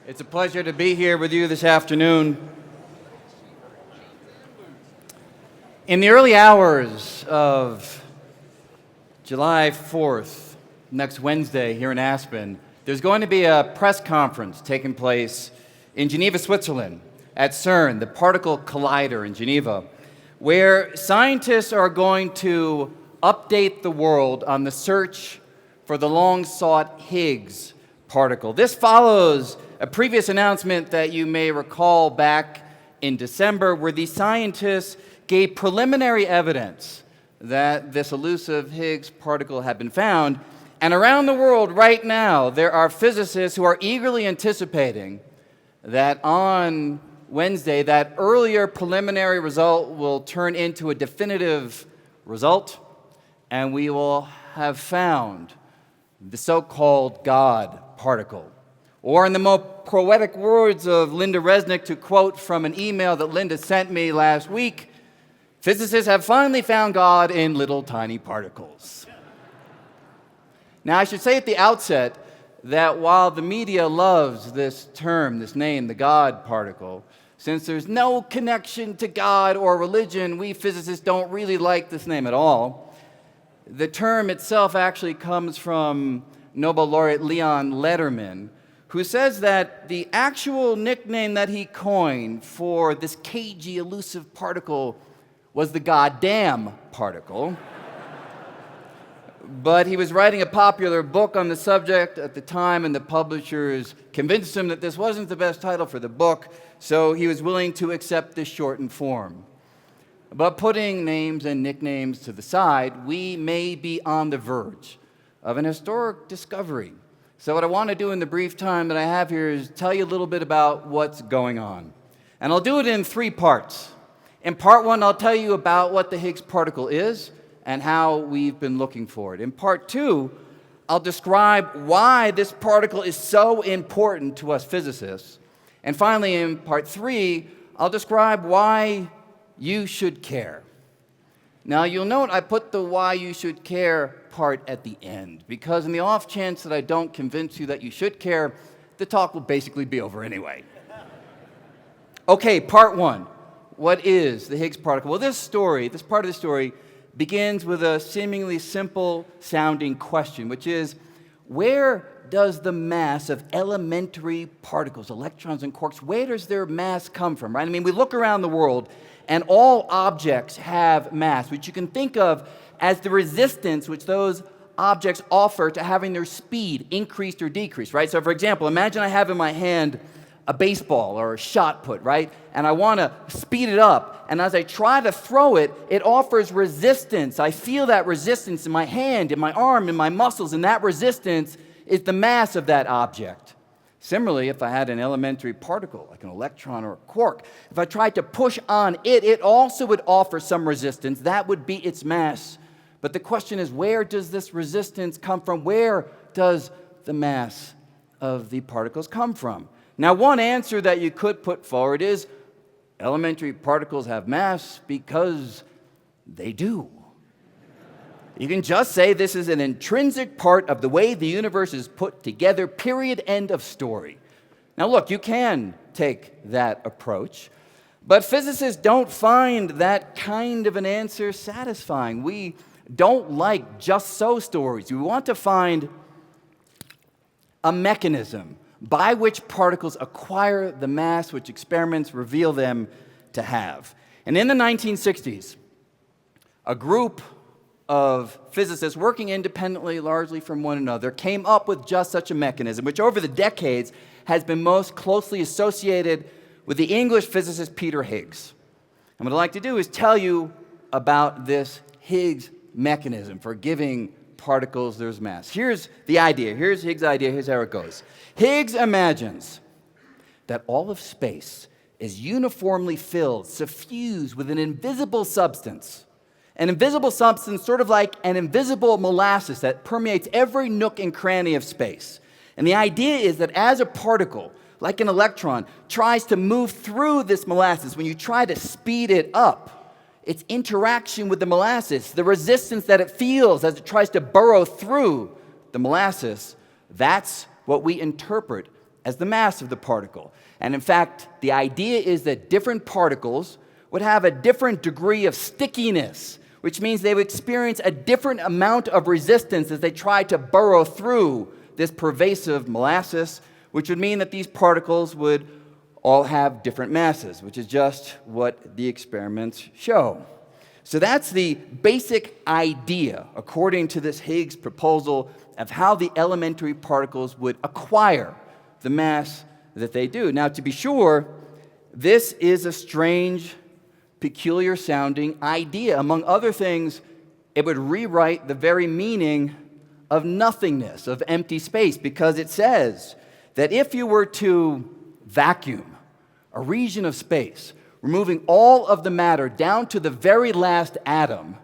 It's a pleasure to be here with you this afternoon. In the early hours of July 4th, next Wednesday here in Aspen, there's going to be a press conference taking place in Geneva, Switzerland, at CERN, the Particle Collider in Geneva, where scientists are going to update the world on the search for the long-sought Higgs particle. This follows a previous announcement that you may recall back in December, where the scientists gave preliminary evidence that this elusive Higgs particle had been found. And around the world right now, there are physicists who are eagerly anticipating that on Wednesday, that earlier preliminary result will turn into a definitive result, and we will have found the so-called God particle. Or in the more poetic words of Linda Resnick, to quote from an email that Linda sent me last week, physicists have finally found God in little tiny particles. Now, I should say at the outset that while the media loves this term, this name, the God particle, since there's no connection to God or religion, we physicists don't really like this name at all. The term itself actually comes from Nobel laureate Leon Lederman, who says that the actual nickname that he coined for this cagey, elusive particle was the goddamn particle. But he was writing a popular book on the subject at the time, and the publishers convinced him that this wasn't the best title for the book, so he was willing to accept this shortened form. But putting names and nicknames to the side, we may be on the verge of an historic discovery. So what I want to do in the brief time that I have here is tell you a little bit about what's going on. And I'll do it in 3 parts. In part 1, I'll tell you about what the Higgs particle is and how we've been looking for it. In part 2, I'll describe why this particle is so important to us physicists. And finally, in part 3, I'll describe why you should care. Now, you'll note I put the why you should care part at the end, because in the off chance that I don't convince you that you should care, the talk will basically be over anyway. Okay, part 1. What is the Higgs particle? Well, this part of the story, begins with a seemingly simple-sounding question, which is, where does the mass of elementary particles, electrons and quarks, where does their mass come from, right? I mean, we look around the world, and all objects have mass, which you can think of as the resistance which those objects offer to having their speed increased or decreased, right? So, for example, imagine I have in my hand a baseball or a shot put, right? And I want to speed it up. And as I try to throw it, it offers resistance. I feel that resistance in my hand, in my arm, in my muscles, and that resistance is the mass of that object. Similarly, if I had an elementary particle, like an electron or a quark, if I tried to push on it, it also would offer some resistance. That would be its mass. But the question is, where does this resistance come from? Where does the mass of the particles come from? Now, one answer that you could put forward is elementary particles have mass because they do. You can just say this is an intrinsic part of the way the universe is put together, period, end of story. Now, look, you can take that approach, but physicists don't find that kind of an answer satisfying. We don't like just so stories. We want to find a mechanism by which particles acquire the mass which experiments reveal them to have. And in the 1960s, a group of physicists working independently, largely from one another, came up with just such a mechanism, which over the decades has been most closely associated with the English physicist Peter Higgs. And what I'd like to do is tell you about this Higgs mechanism for giving particles their mass. Here's the idea. Here's Higgs' idea. Here's how it goes. Higgs imagines that all of space is uniformly filled, suffused with an invisible substance. An invisible substance sort of like an invisible molasses that permeates every nook and cranny of space. And the idea is that as a particle, like an electron, tries to move through this molasses, when you try to speed it up, its interaction with the molasses, the resistance that it feels as it tries to burrow through the molasses, that's what we interpret as the mass of the particle. And in fact, the idea is that different particles would have a different degree of stickiness, which means they would experience a different amount of resistance as they try to burrow through this pervasive molasses, which would mean that these particles would all have different masses, which is just what the experiments show. So that's the basic idea, according to this Higgs proposal, of how the elementary particles would acquire the mass that they do. Now, to be sure, this is a strange, peculiar-sounding idea. Among other things, it would rewrite the very meaning of nothingness, of empty space, because it says that if you were to vacuum a region of space, removing all of the matter down to the very last atom,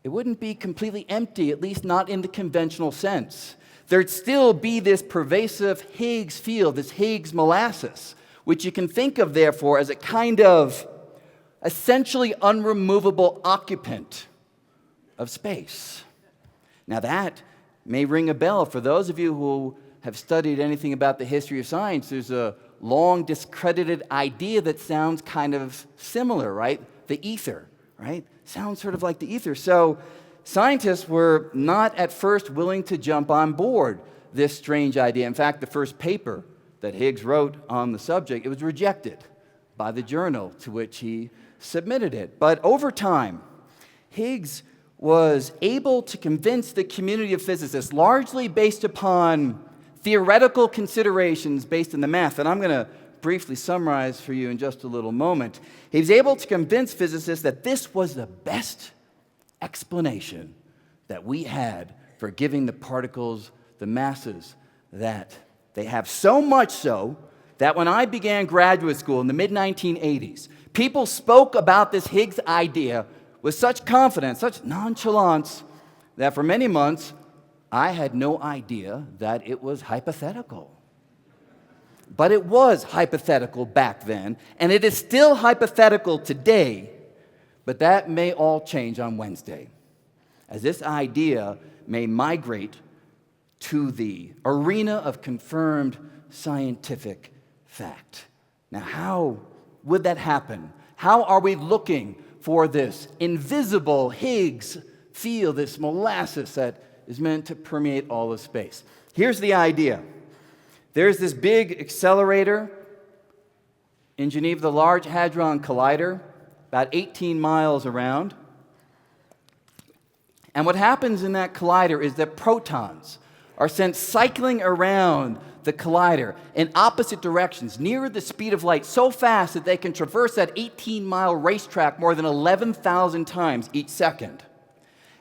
it wouldn't be completely empty, at least not in the conventional sense. There'd still be this pervasive Higgs field, this Higgs molasses, which you can think of, therefore, as a kind of essentially unremovable occupant of space. Now that may ring a bell for those of you who have studied anything about the history of science. There's a long discredited idea that sounds kind of similar, right? The ether, right? Sounds sort of like the ether. So scientists were not at first willing to jump on board this strange idea. In fact, the first paper that Higgs wrote on the subject, it was rejected by the journal to which he submitted it. But over time, Higgs was able to convince the community of physicists, largely based upon theoretical considerations based in the math that I'm going to briefly summarize for you in just a little moment. He was able to convince physicists that this was the best explanation that we had for giving the particles the masses that they have. So much so that when I began graduate school in the mid-1980s, people spoke about this Higgs idea with such confidence, such nonchalance, that for many months, I had no idea that it was hypothetical. But it was hypothetical back then, and it is still hypothetical today, but that may all change on Wednesday, as this idea may migrate to the arena of confirmed scientific fact. Now, how would that happen? How are we looking for this invisible Higgs field, this molasses that is meant to permeate all of space? Here's the idea. There's this big accelerator in Geneva, the Large Hadron Collider, about 18 miles around. And what happens in that collider is that protons are sent cycling around the collider in opposite directions, near the speed of light, so fast that they can traverse that 18-mile racetrack more than 11,000 times each second.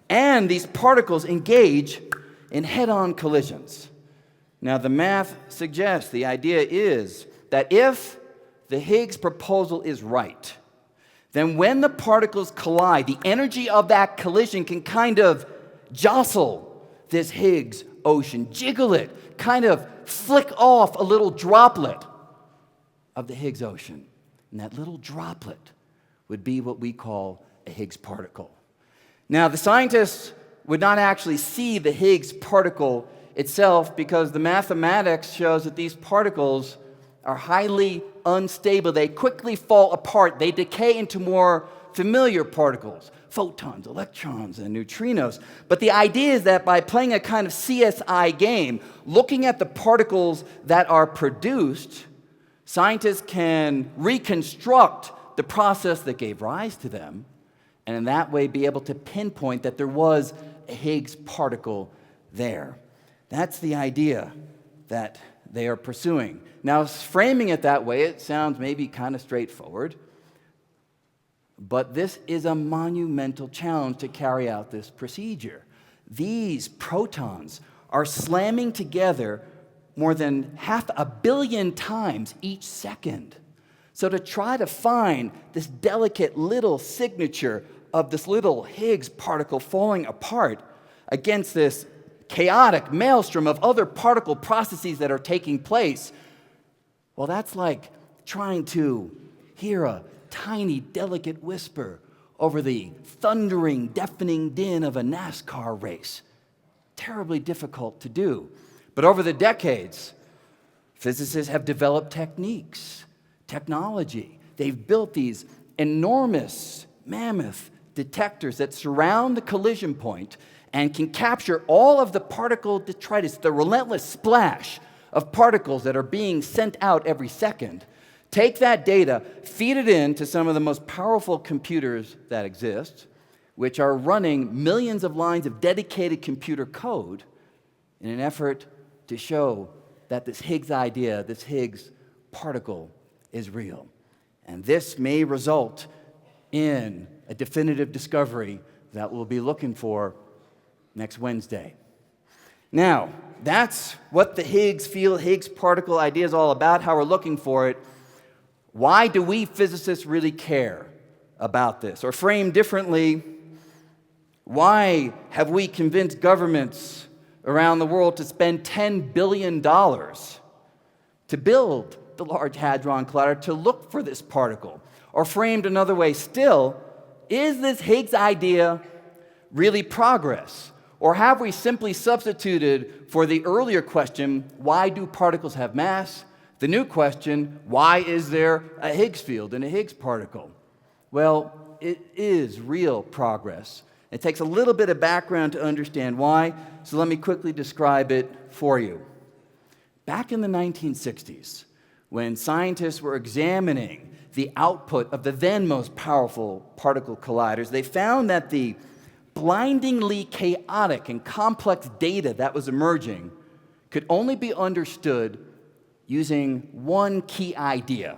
And these particles engage in head-on collisions. Now, the math suggests, the idea is that if the Higgs proposal is right, then when the particles collide, the energy of that collision can kind of jostle this Higgs ocean, jiggle it, kind of flick off a little droplet of the Higgs ocean. And that little droplet would be what we call a Higgs particle. Now, the scientists would not actually see the Higgs particle itself because the mathematics shows that these particles are highly unstable. They quickly fall apart. They decay into more familiar particles, photons, electrons, and neutrinos. But the idea is that by playing a kind of CSI game, looking at the particles that are produced, scientists can reconstruct the process that gave rise to them, and in that way be able to pinpoint that there was a Higgs particle there. That's the idea that they are pursuing. Now, framing it that way, it sounds maybe kind of straightforward, but this is a monumental challenge to carry out this procedure. These protons are slamming together more than 500 million times each second. So to try to find this delicate little signature of this little Higgs particle falling apart against this chaotic maelstrom of other particle processes that are taking place, well, that's like trying to hear a tiny, delicate whisper over the thundering, deafening din of a NASCAR race. Terribly difficult to do. But over the decades, Physicists have developed techniques, technology. They've built these enormous, mammoth detectors that surround the collision point and can capture all of the particle detritus, the relentless splash of particles that are being sent out every second. Take that data, feed it into some of the most powerful computers that exist, which are running millions of lines of dedicated computer code in an effort to show that this Higgs idea, this Higgs particle, is real. And this may result in a definitive discovery that we'll be looking for next Wednesday. Now, that's what the Higgs field, Higgs particle idea is all about, how we're looking for it. Why do we physicists really care about this? Or framed differently, why have we convinced governments around the world to spend $10 billion to build the Large Hadron Collider to look for this particle? Or framed another way still, is this Higgs idea really progress? Or have we simply substituted for the earlier question, why do particles have mass? The new question, why is there a Higgs field and a Higgs particle? Well, it is real progress. It takes a little bit of background to understand why, so let me quickly describe it for you. Back in the 1960s, when scientists were examining the output of the then most powerful particle colliders, they found that the blindingly chaotic and complex data that was emerging could only be understood using one key idea.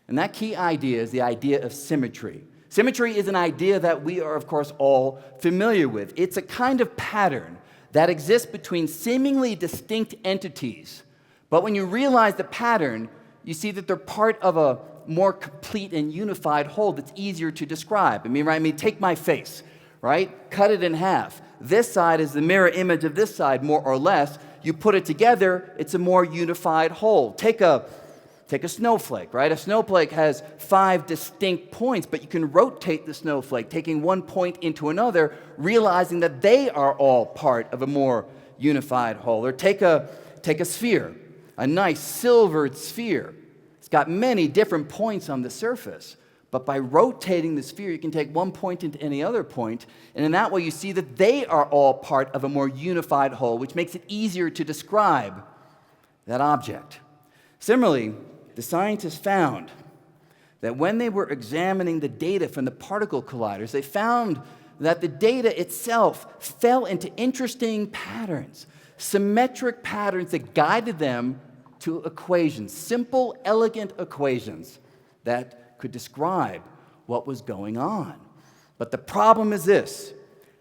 And that key idea is the idea of symmetry. Symmetry is an idea that we are, of course, all familiar with. It's a kind of pattern that exists between seemingly distinct entities. But when you realize the pattern, you see that they're part of a more complete and unified whole that's easier to describe. I mean, take my face, right? Cut it in half. This side is the mirror image of this side, more or less. You put it together, it's a more unified whole. Take a snowflake, right? A snowflake has 5 distinct points, but you can rotate the snowflake, taking one point into another, realizing that they are all part of a more unified whole. Or take a sphere, a nice silvered sphere. It's got many different points on the surface, but by rotating the sphere, you can take one point into any other point, and in that way you see that they are all part of a more unified whole, which makes it easier to describe that object. Similarly, the scientists found that when they were examining the data from the particle colliders, they found that the data itself fell into interesting patterns, symmetric patterns that guided them to equations, simple, elegant equations that could describe what was going on. But the problem is this: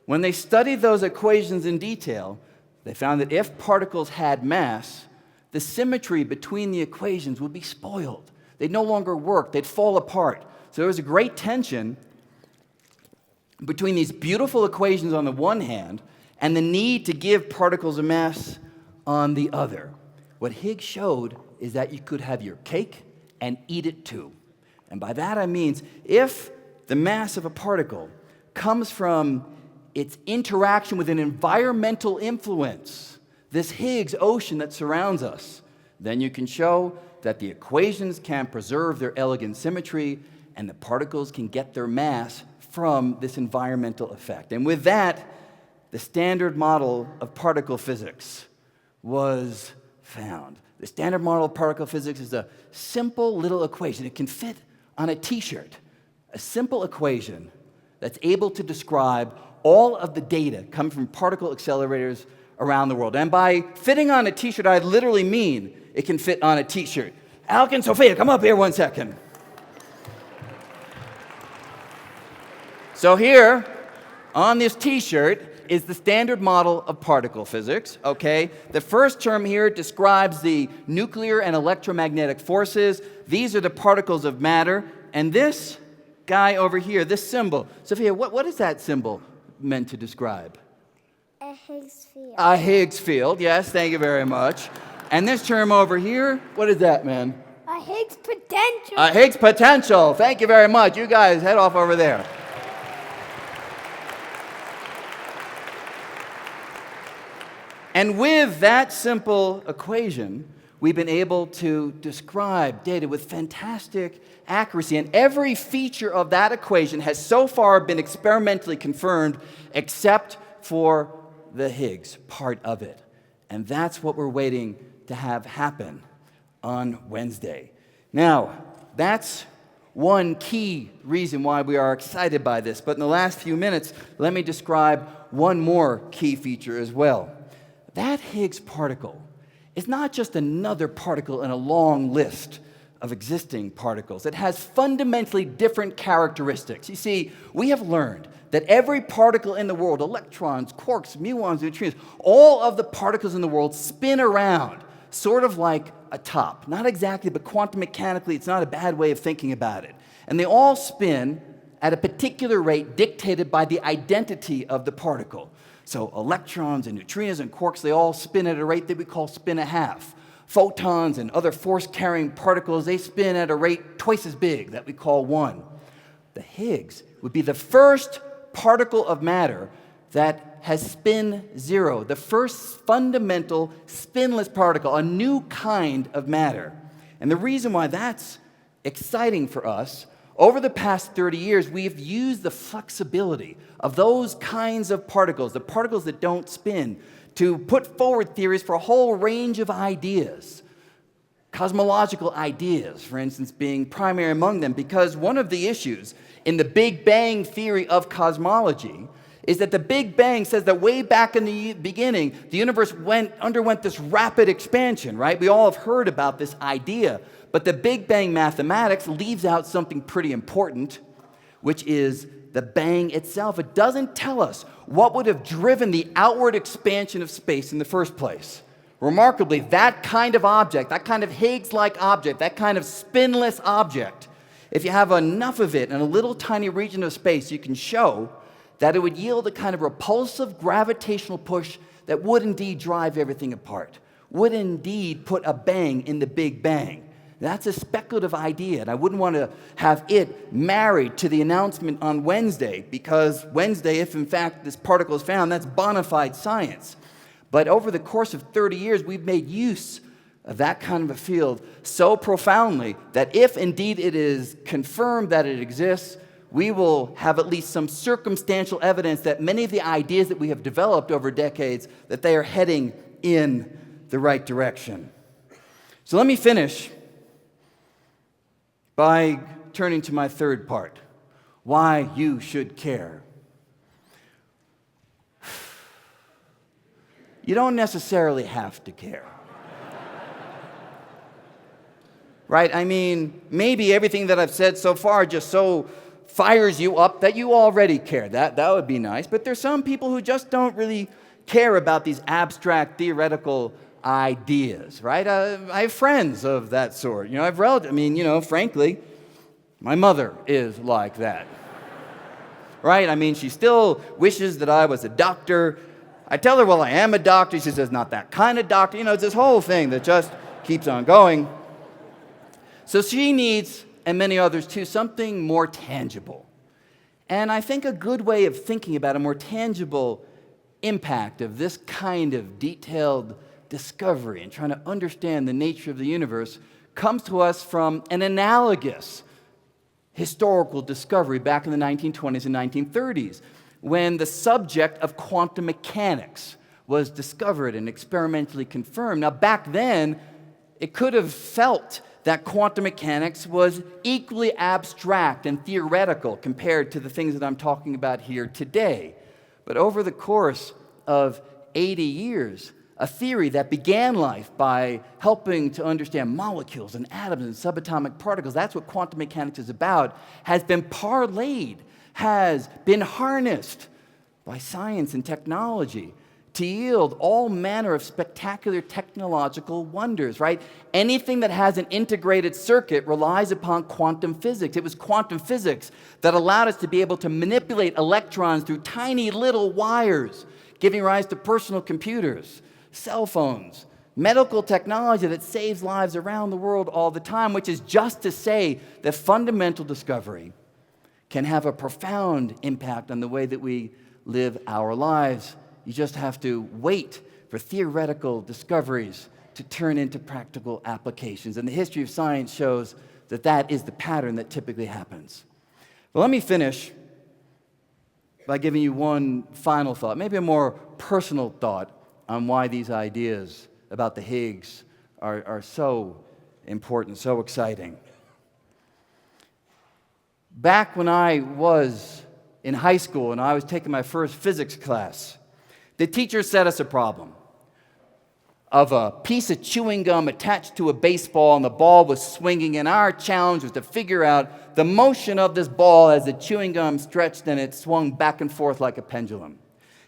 when they studied those equations in detail, they found that if particles had mass, the symmetry between the equations would be spoiled. They'd no longer work. They'd fall apart. So there was a great tension between these beautiful equations on the one hand and the need to give particles a mass on the other. What Higgs showed is that you could have your cake and eat it too. And by that I mean, if the mass of a particle comes from its interaction with an environmental influence, this Higgs ocean that surrounds us, then you can show that the equations can preserve their elegant symmetry and the particles can get their mass from this environmental effect. And with that, the standard model of particle physics was found. The standard model of particle physics is a simple little equation. It can fit on a t-shirt, a simple equation that's able to describe all of the data coming from particle accelerators around the world. And by fitting on a t-shirt, I literally mean it can fit on a t-shirt. Alec and Sophia, come up here one second. So here, on this t-shirt, is the standard model of particle physics, okay? The first term here describes the nuclear and electromagnetic forces. These are the particles of matter. And this guy over here, this symbol, Sophia, what is that symbol meant to describe? A Higgs field. A Higgs field, yes, thank you very much. And this term over here, what is that, man? A Higgs potential. A Higgs potential, thank you very much. You guys head off over there. And with that simple equation, we've been able to describe data with fantastic accuracy. And every feature of that equation has so far been experimentally confirmed except for the Higgs part of it. And that's what we're waiting to have happen on Wednesday. Now, that's one key reason why we are excited by this. But in the last few minutes, let me describe one more key feature as well. That Higgs particle is not just another particle in a long list of existing particles. It has fundamentally different characteristics. You see, we have learned that every particle in the world, electrons, quarks, muons, neutrinos, all of the particles in the world spin around, sort of like a top. Not exactly, but quantum mechanically, it's not a bad way of thinking about it. And they all spin at a particular rate dictated by the identity of the particle. So electrons and neutrinos and quarks, they all spin at a rate that we call spin a half. Photons and other force-carrying particles, they spin at a rate twice as big that we call 1. The Higgs would be the first particle of matter that has spin 0, the first fundamental spinless particle, a new kind of matter. And the reason why that's exciting for us, over the past 30 years, we've used the flexibility of those kinds of particles, the particles that don't spin, to put forward theories for a whole range of ideas. Cosmological ideas, for instance, being primary among them, because one of the issues in the Big Bang theory of cosmology is that the Big Bang says that way back in the beginning, the universe underwent this rapid expansion, right? We all have heard about this idea, but the Big Bang mathematics leaves out something pretty important, which is the bang itself. It doesn't tell us what would have driven the outward expansion of space in the first place. Remarkably, that kind of object, that kind of Higgs-like object, that kind of spinless object, if you have enough of it in a little tiny region of space, you can show that it would yield a kind of repulsive gravitational push that would indeed drive everything apart, would indeed put a bang in the Big Bang. That's a speculative idea, and I wouldn't want to have it married to the announcement on Wednesday, because Wednesday, if in fact this particle is found, that's bona fide science. But over the course of 30 years, we've made use of that kind of a field so profoundly that if indeed it is confirmed that it exists, we will have at least some circumstantial evidence that many of the ideas that we have developed over decades, that they are heading in the right direction. So let me finish by turning to my third part, why you should care. You don't necessarily have to care. Right? I mean, maybe everything that I've said so far just so fires you up that you already care. That would be nice. But there's some people who just don't really care about these abstract, theoretical ideas, right? I have friends of that sort. I have relatives. Frankly, my mother is like that. Right? She still wishes that I was a doctor. I tell her, well, I am a doctor. She says, not that kind of doctor. It's this whole thing that just keeps on going. So she needs, and many others too, something more tangible. And I think a good way of thinking about a more tangible impact of this kind of detailed discovery and trying to understand the nature of the universe comes to us from an analogous historical discovery back in the 1920s and 1930s, when the subject of quantum mechanics was discovered and experimentally confirmed. Now, back then, it could have felt that quantum mechanics was equally abstract and theoretical compared to the things that I'm talking about here today. But over the course of 80 years, a theory that began life by helping to understand molecules and atoms and subatomic particles, that's what quantum mechanics is about, has been parlayed, has been harnessed by science and technology to yield all manner of spectacular technological wonders, right? Anything that has an integrated circuit relies upon quantum physics. It was quantum physics that allowed us to be able to manipulate electrons through tiny little wires, giving rise to personal computers, cell phones, medical technology that saves lives around the world all the time, which is just to say that fundamental discovery can have a profound impact on the way that we live our lives. You just have to wait for theoretical discoveries to turn into practical applications. And the history of science shows that that is the pattern that typically happens. Well, let me finish by giving you one final thought, maybe a more personal thought on why these ideas about the Higgs are so important, so exciting. Back when I was in high school and I was taking my first physics class, the teacher set us a problem of a piece of chewing gum attached to a baseball, and the ball was swinging, and our challenge was to figure out the motion of this ball as the chewing gum stretched and it swung back and forth like a pendulum.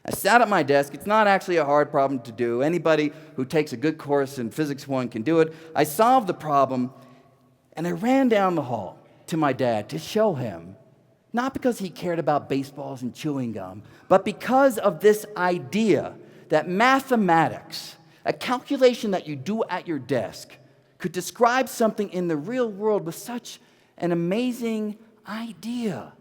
I sat at my desk. It's not actually a hard problem to do. Anybody who takes a good course in Physics 1 can do it. I solved the problem, and I ran down the hall to my dad to show him, not because he cared about baseballs and chewing gum, but because of this idea that mathematics, a calculation that you do at your desk, could describe something in the real world with such an amazing idea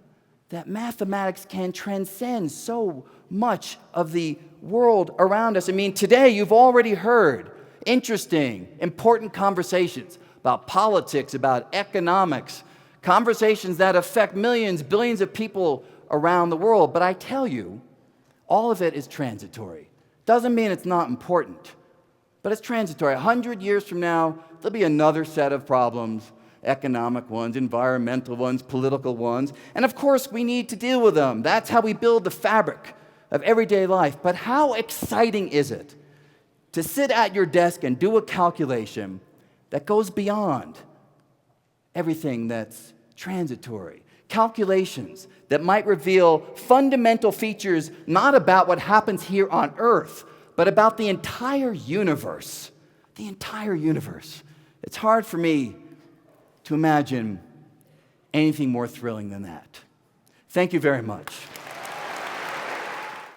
that mathematics can transcend so much of the world around us. I mean, today you've already heard interesting, important conversations about politics, about economics, conversations that affect millions, billions of people around the world. But I tell you, all of it is transitory. Doesn't mean it's not important, but it's transitory. 100 years from now, there'll be another set of problems, economic ones, environmental ones, political ones. And of course, we need to deal with them. That's how we build the fabric of everyday life. But how exciting is it to sit at your desk and do a calculation that goes beyond everything that's transitory? Calculations that might reveal fundamental features not about what happens here on Earth, but about the entire universe. The entire universe. It's hard for me to imagine anything more thrilling than that. Thank you very much.